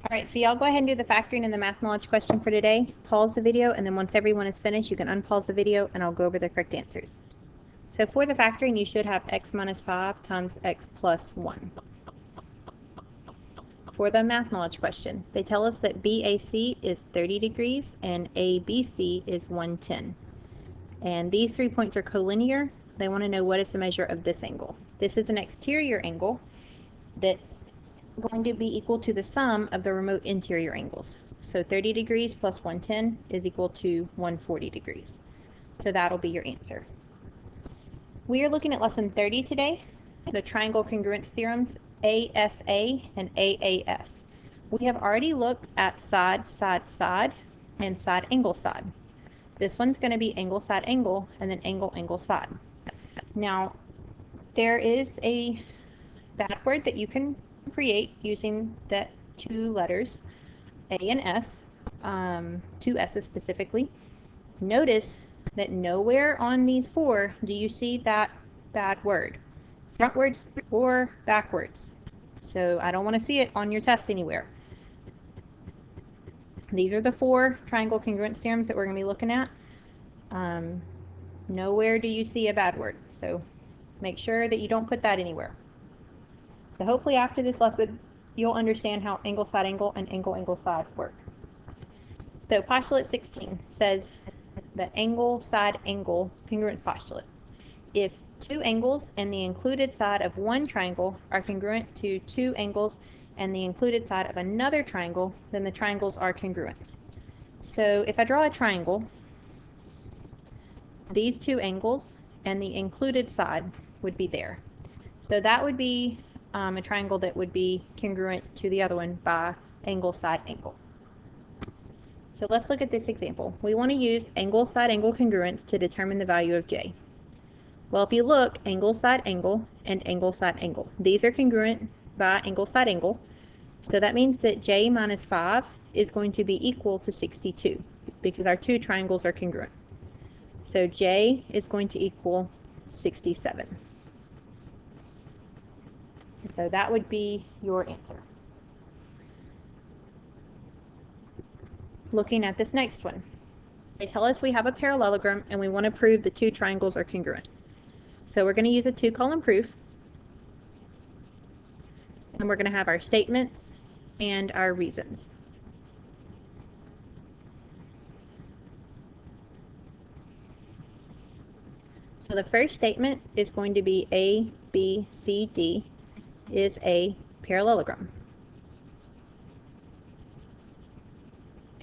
All right, so y'all go ahead and do the factoring and the math knowledge question for today. Pause the video, and then once everyone is finished, you can unpause the video, and I'll go over the correct answers. So for the factoring, you should have x minus 5 times x plus 1. For the math knowledge question, they tell us that BAC is 30 degrees and ABC is 110. And these 3 points are collinear. They want to know what is the measure of this angle. This is an exterior angle that's going to be equal to the sum of the remote interior angles. So 30 degrees plus 110 is equal to 140 degrees. So that'll be your answer. We are looking at lesson 30 today, the triangle congruence theorems, ASA and AAS. We have already looked at side, side, side, and side, angle, side. This one's going to be angle, side, angle, and then angle, angle, side. Now, there is a bad word that you can create using the 2 letters, A and S, 2 S's specifically. Notice that nowhere on these 4 do you see that bad word, frontwards or backwards. So I don't want to see it on your test anywhere. These are the 4 triangle congruence theorems that we're going to be looking at. Nowhere do you see a bad word, so make sure that you don't put that anywhere. So hopefully after this lesson, you'll understand how angle, side, angle, and angle, angle, side work. So postulate 16 says the angle, side, angle congruence postulate. If 2 angles and the included side of one triangle are congruent to 2 angles and the included side of another triangle, then the triangles are congruent. So if I draw a triangle, these 2 angles and the included side would be there. So that would be a triangle that would be congruent to the other one by angle, side, angle. So let's look at this example. We want to use angle, side, angle congruence to determine the value of J. Well, if you look, angle, side, angle, and angle, side, angle. These are congruent by angle, side, angle. So that means that J minus 5 is going to be equal to 62 because our 2 triangles are congruent. So J is going to equal 67. And so that would be your answer. Looking at this next one, they tell us we have a parallelogram and we want to prove the 2 triangles are congruent. So we're going to use a 2-column proof, and we're going to have our statements and our reasons. So the first statement is going to be A, B, C, D is a parallelogram.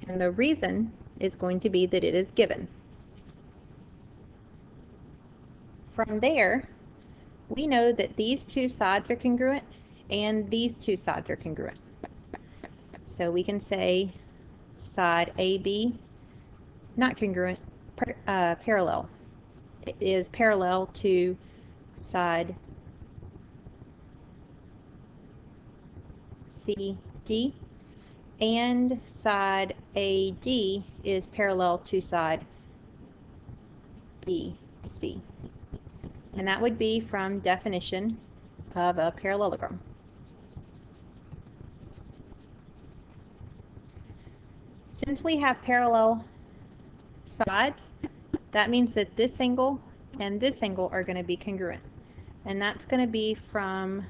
And the reason is going to be that it is given. From there, we know that these 2 sides are congruent and these 2 sides are congruent. So we can say side AB, not congruent, parallel. It is parallel to side CD, and side AD is parallel to side BC. And that would be from definition of a parallelogram. Since we have parallel sides, that means that this angle and this angle are going to be congruent. And that's going to be from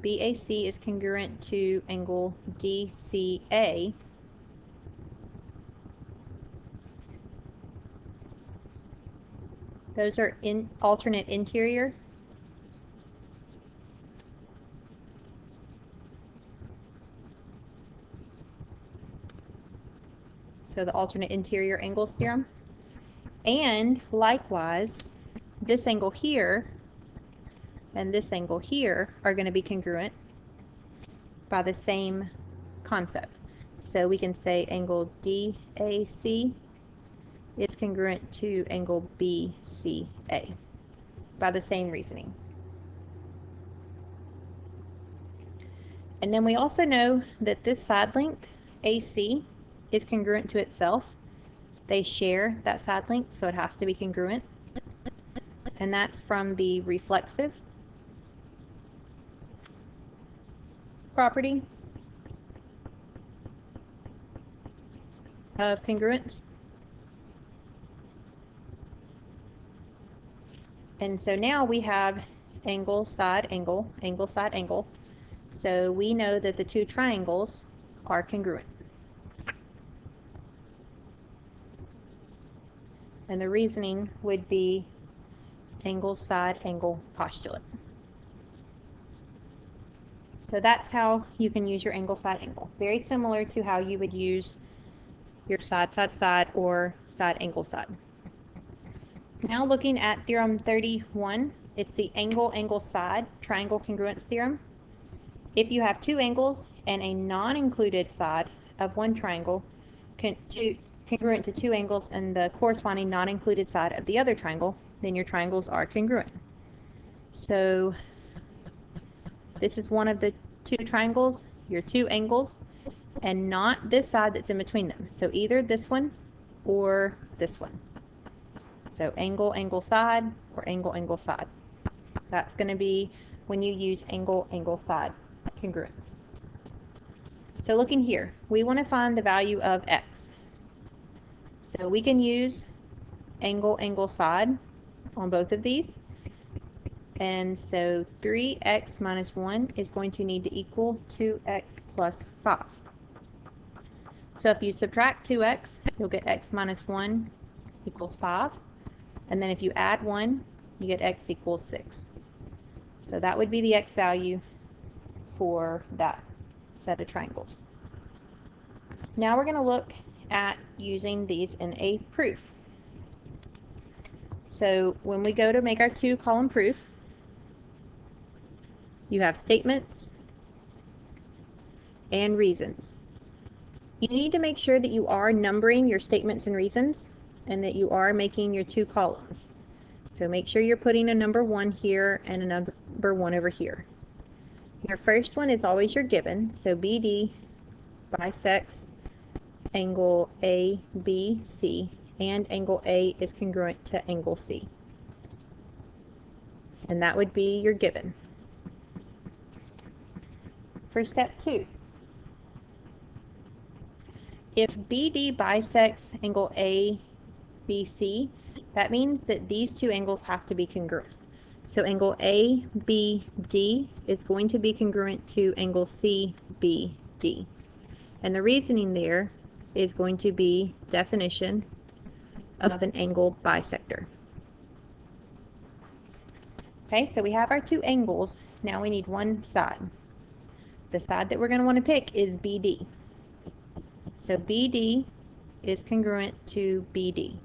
BAC is congruent to angle DCA. Those are in alternate interior. So the alternate interior angles theorem. And likewise, this angle here and this angle here are going to be congruent by the same concept. So we can say angle DAC is congruent to angle BCA by the same reasoning. And then we also know that this side length, AC, is congruent to itself. They share that side length, so it has to be congruent. And that's from the reflexive property of congruence. And so now we have angle, side, angle, angle, side, angle. So we know that the two triangles are congruent. And the reasoning would be angle, side, angle postulate. So that's how you can use your angle, side, angle. Very similar to how you would use your side, side, side, or side, angle, side. Now looking at theorem 31, it's the angle, angle, side triangle congruence theorem. If you have two angles and a non-included side of one triangle congruent to two angles and the corresponding non-included side of the other triangle, then your triangles are congruent. So this is one of the two triangles, your two angles, and not this side that's in between them. So either this one or this one. So angle, angle, side, or angle, angle, side. That's going to be when you use angle, angle, side congruence. So looking here, we want to find the value of x. So we can use angle, angle, side on both of these. And so 3x minus 1 is going to need to equal 2x plus 5. So if you subtract 2x, you'll get x minus 1 equals 5. And then if you add 1, you get x equals 6. So that would be the x value for that set of triangles. Now we're going to look at using these in a proof. So when we go to make our two-column proof, you have statements and reasons. You need to make sure that you are numbering your statements and reasons and that you are making your two columns. So make sure you're putting a number 1 here and a number 1 over here. Your first one is always your given, so BD bisects angle ABC, and angle A is congruent to angle C. And that would be your given. For step 2, if BD bisects angle ABC, that means that these two angles have to be congruent. So angle ABD is going to be congruent to angle CBD. And the reasoning there is going to be definition of an angle bisector. Okay, so we have our two angles. Now we need one side. The side that we're going to want to pick is BD. So BD is congruent to BD.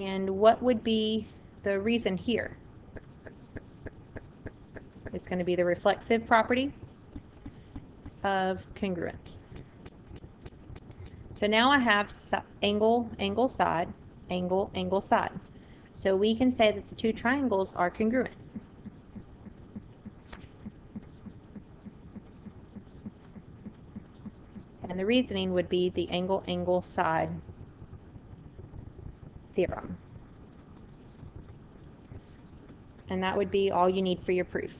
And what would be the reason here? It's going to be the reflexive property of congruence. So now I have angle, angle, side, angle, angle, side. So we can say that the two triangles are congruent. And the reasoning would be the angle, angle, side theorem. And that would be all you need for your proof.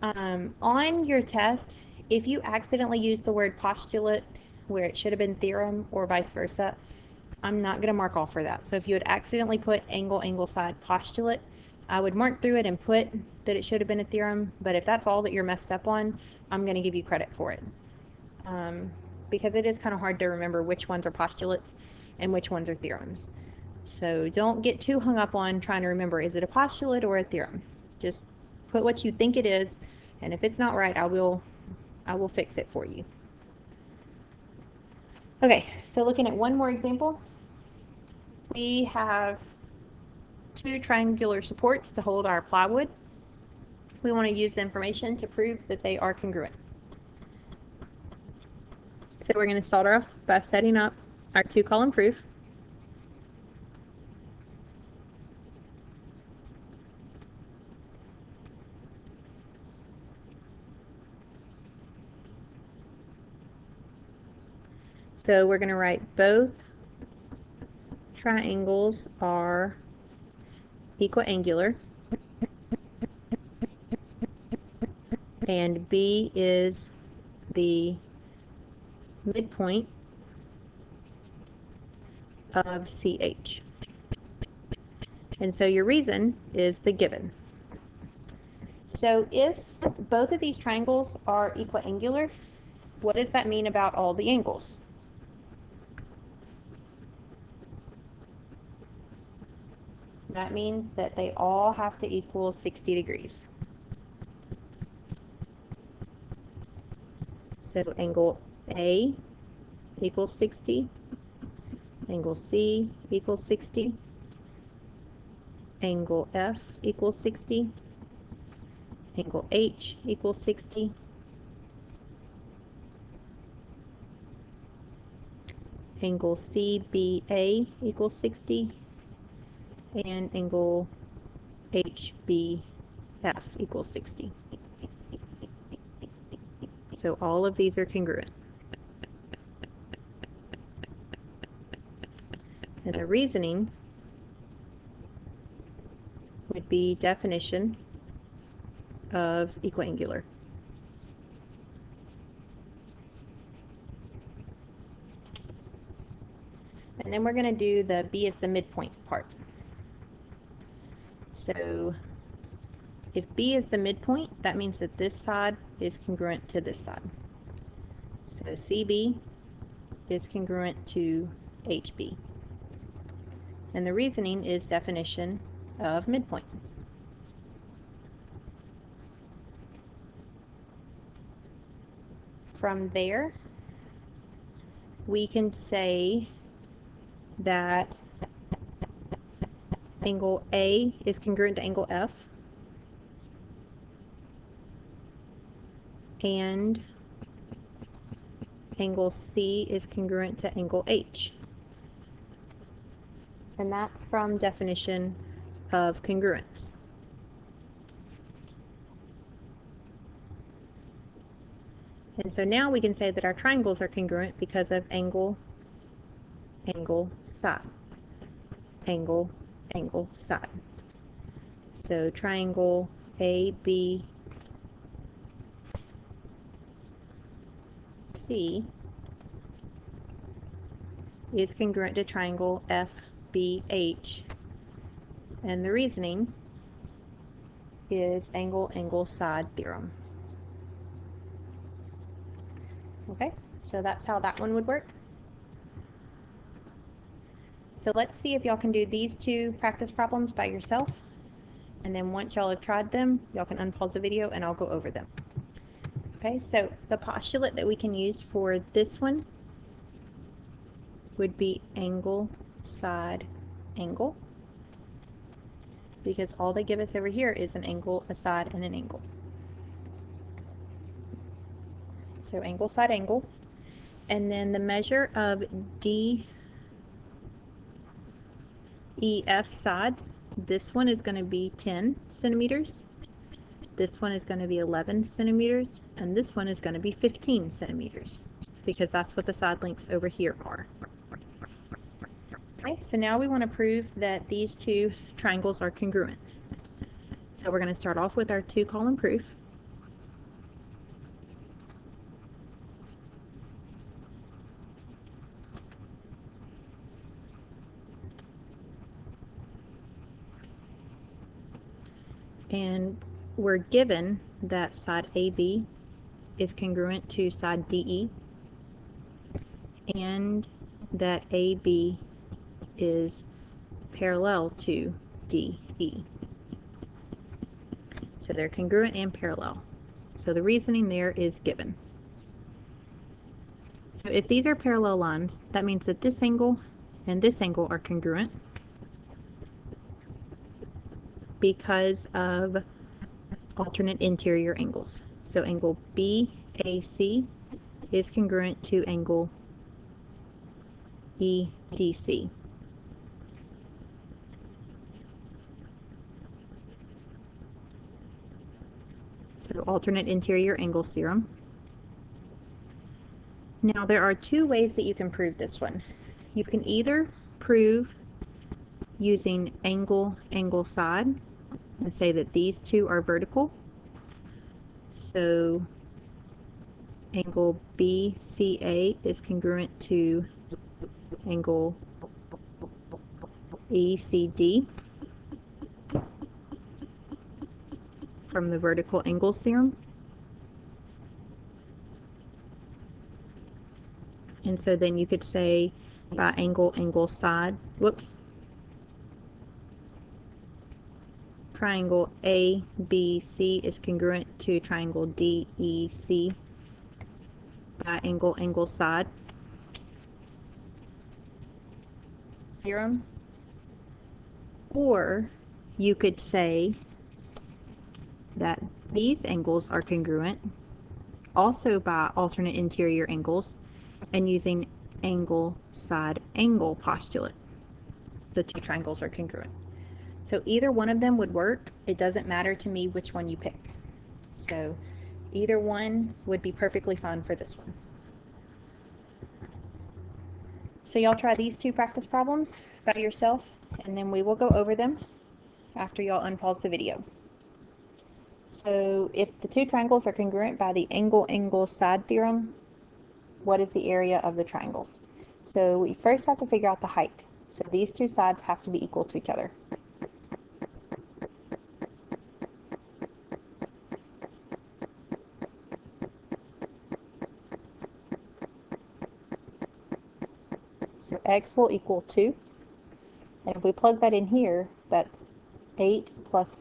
On your test, if you accidentally use the word postulate where it should have been theorem or vice versa, I'm not going to mark off for that. So if you had accidentally put angle, angle, side postulate, I would mark through it and put that it should have been a theorem. But if that's all that you're messed up on, I'm going to give you credit for it. Because it is kind of hard to remember which ones are postulates and which ones are theorems. So don't get too hung up on trying to remember, is it a postulate or a theorem? Just put what you think it is, and if it's not right, I will fix it for you. Okay, so looking at one more example, we have two triangular supports to hold our plywood. We want to use the information to prove that they are congruent. So we're going to start off by setting up our two-column proof. So we're going to write both triangles are equiangular, and B is the midpoint of CH. And so your reason is the given. So if both of these triangles are equiangular, what does that mean about all the angles? That means that they all have to equal 60 degrees. So angle A equals 60, angle C equals 60, angle F equals 60, angle H equals 60, angle CBA equals 60, and angle HBF equals 60. So all of these are congruent. And the reasoning would be definition of equiangular. And then we're going to do the B is the midpoint part. So if B is the midpoint, that means that this side is congruent to this side. So CB is congruent to HB. And the reasoning is definition of midpoint. From there, we can say that angle A is congruent to angle F, and angle C is congruent to angle H. And that's from definition of congruence. And so now we can say that our triangles are congruent because of angle, angle, side. Angle, angle, side. So triangle ABC is congruent to triangle FBH. And the reasoning is angle, angle, side theorem. Okay, so that's how that one would work. So let's see if y'all can do these two practice problems by yourself. And then once y'all have tried them, y'all can unpause the video and I'll go over them. Okay, so the postulate that we can use for this one would be angle, side, angle. Because all they give us over here is an angle, a side, and an angle. So angle, side, angle. And then the measure of DEF sides, this one is going to be 10 centimeters. This one is going to be 11 centimeters. And this one is going to be 15 centimeters. Because that's what the side lengths over here are. Okay, so now we want to prove that these two triangles are congruent. So we're going to start off with our two-column proof. And we're given that side AB is congruent to side DE and that AB is parallel to DE. So they're congruent and parallel. So the reasoning there is given. So if these are parallel lines, that means that this angle and this angle are congruent because of alternate interior angles. So angle BAC is congruent to angle EDC. So alternate interior angles theorem. Now there are two ways that you can prove this one. You can either prove using angle, angle, side, and say that these two are vertical. So angle BCA is congruent to angle ECD from the vertical angles theorem. And so then you could say by angle, angle, side, triangle ABC is congruent to triangle DEC by angle, angle, side theorem. Or you could say that these angles are congruent also by alternate interior angles and using angle, side, angle postulate. The two triangles are congruent. So either one of them would work. It doesn't matter to me which one you pick. So either one would be perfectly fine for this one. So y'all try these two practice problems by yourself, and then we will go over them after y'all unpause the video. So if the two triangles are congruent by the angle, angle, side theorem, what is the area of the triangles? So we first have to figure out the height. So these two sides have to be equal to each other. So x will equal 2. And if we plug that in here, that's 8 plus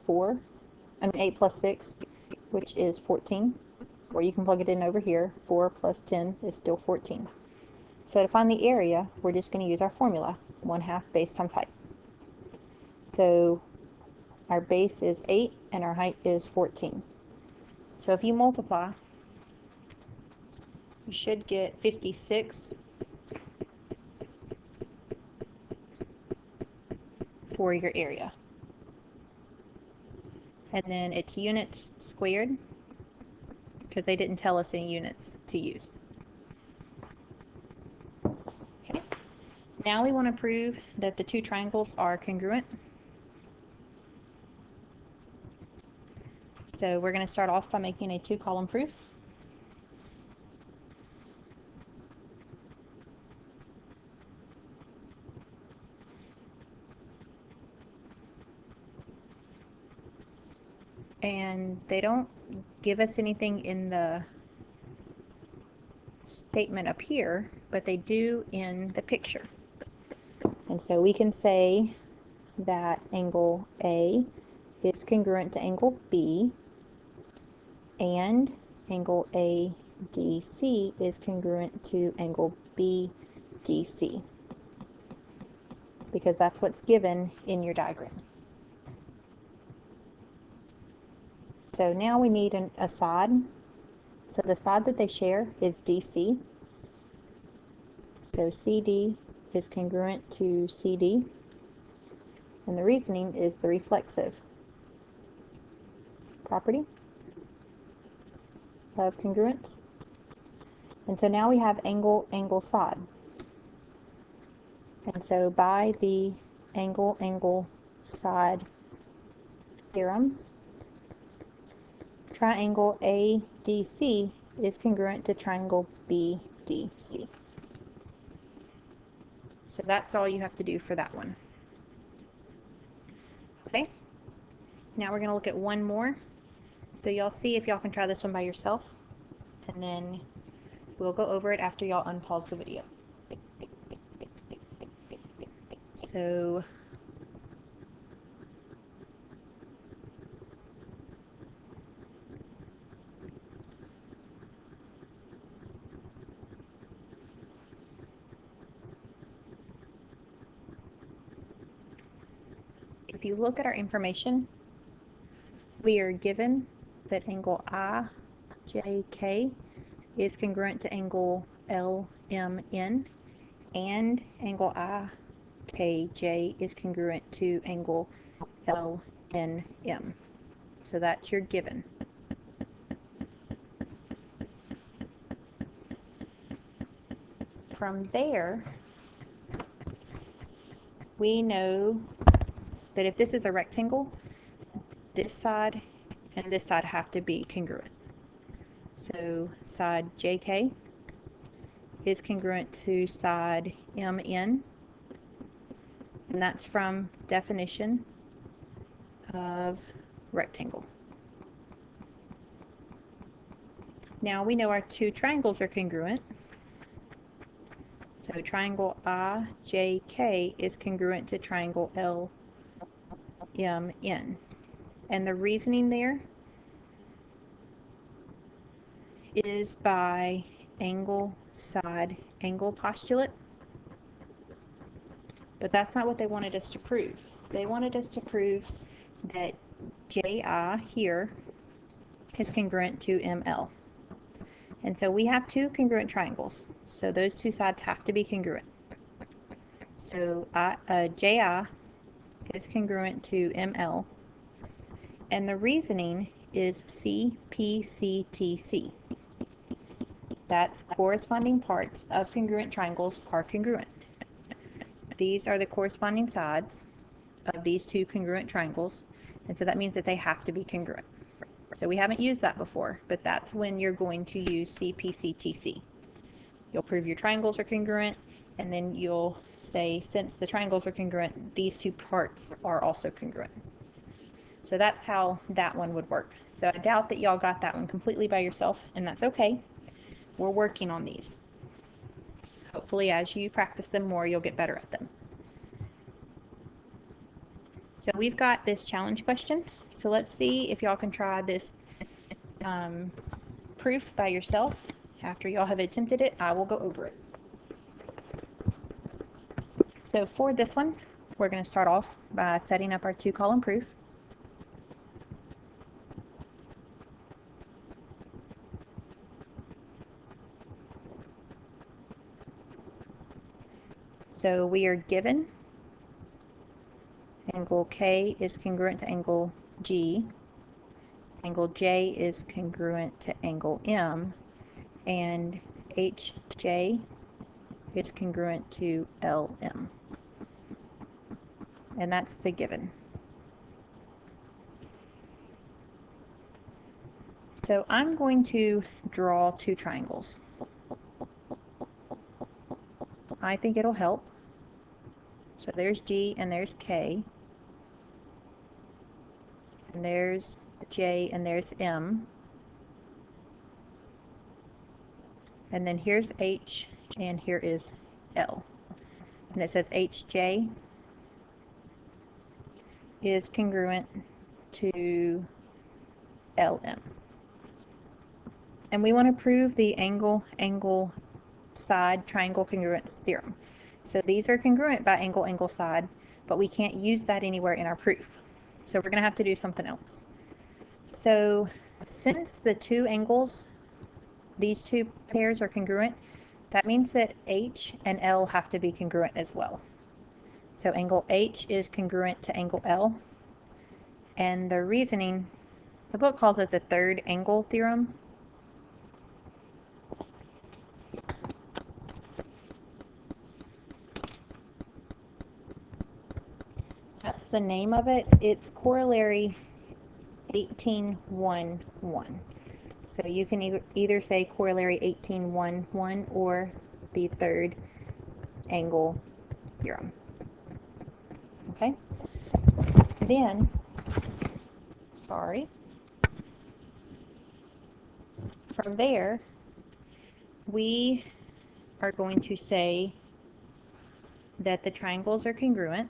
6, which is 14. Or you can plug it in over here. 4 plus 10 is still 14. So to find the area, we're just going to use our formula, 1/2 base times height. So our base is 8 and our height is 14. So if you multiply, you should get 56 for your area. And then it's units squared, because they didn't tell us any units to use. Okay. Now we want to prove that the two triangles are congruent. So we're going to start off by making a 2-column proof. And they don't give us anything in the statement up here, but they do in the picture. And so we can say that angle A is congruent to angle B, and angle ADC is congruent to angle BDC, because that's what's given in your diagram. So now we need a side. So the side that they share is DC. So CD is congruent to CD. And the reasoning is the reflexive property of congruence. And so now we have angle, angle, side. And so by the angle, angle, side theorem, triangle ADC is congruent to triangle BDC. So that's all you have to do for that one. Okay, now we're going to look at one more. So y'all see if y'all can try this one by yourself, and then we'll go over it after y'all unpause the video. So if you look at our information, we are given that angle IJK is congruent to angle LMN, and angle IKJ is congruent to angle LNM. So that's your given. From there, we know that if this is a rectangle, this side and this side have to be congruent. So side JK is congruent to side MN, and that's from definition of rectangle. Now we know our two triangles are congruent. So triangle IJK is congruent to triangle LMN. And the reasoning there is by angle side angle postulate. But that's not what they wanted us to prove. They wanted us to prove that JI here is congruent to ML. And so we have two congruent triangles. So those two sides have to be congruent. So JI is congruent to ML. And the reasoning is CPCTC. That's corresponding parts of congruent triangles are congruent. These are the corresponding sides of these two congruent triangles. And so that means that they have to be congruent. So we haven't used that before, but that's when you're going to use CPCTC. You'll prove your triangles are congruent, and then you'll say, since the triangles are congruent, these two parts are also congruent. So that's how that one would work. So I doubt that y'all got that one completely by yourself, and that's okay. We're working on these. Hopefully, as you practice them more, you'll get better at them. So we've got this challenge question. So let's see if y'all can try this proof by yourself. After y'all have attempted it, I will go over it. So for this one, we're going to start off by setting up our two-column proof. So we are given angle K is congruent to angle G, angle J is congruent to angle M, and HJ is congruent to LM. And that's the given. So I'm going to draw two triangles. I think it'll help. So there's G and there's K. And there's J and there's M. And then here's H and here is L. And it says HJ is congruent to LM. And we want to prove the angle side triangle congruence theorem. So these are congruent by angle side, but we can't use that anywhere in our proof. So we're going to have to do something else. So since the two angles, these two pairs are congruent, that means that H and L have to be congruent as well. So angle H is congruent to angle L. And the reasoning, the book calls it the third angle theorem. That's the name of it. It's corollary 1811. So you can either say corollary 1811 or the third angle theorem. Okay? Then, from there, we are going to say that the triangles are congruent.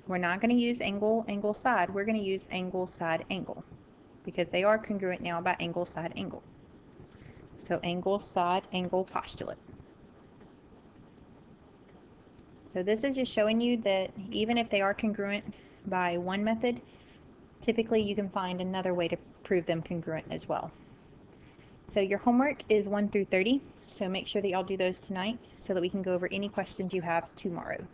We're not going to use angle side. We're going to use angle side angle because they are congruent now by angle side angle. So angle side angle postulate. So this is just showing you that even if they are congruent by one method, typically you can find another way to prove them congruent as well. So your homework is 1 through 30. So make sure that y'all do those tonight so that we can go over any questions you have tomorrow.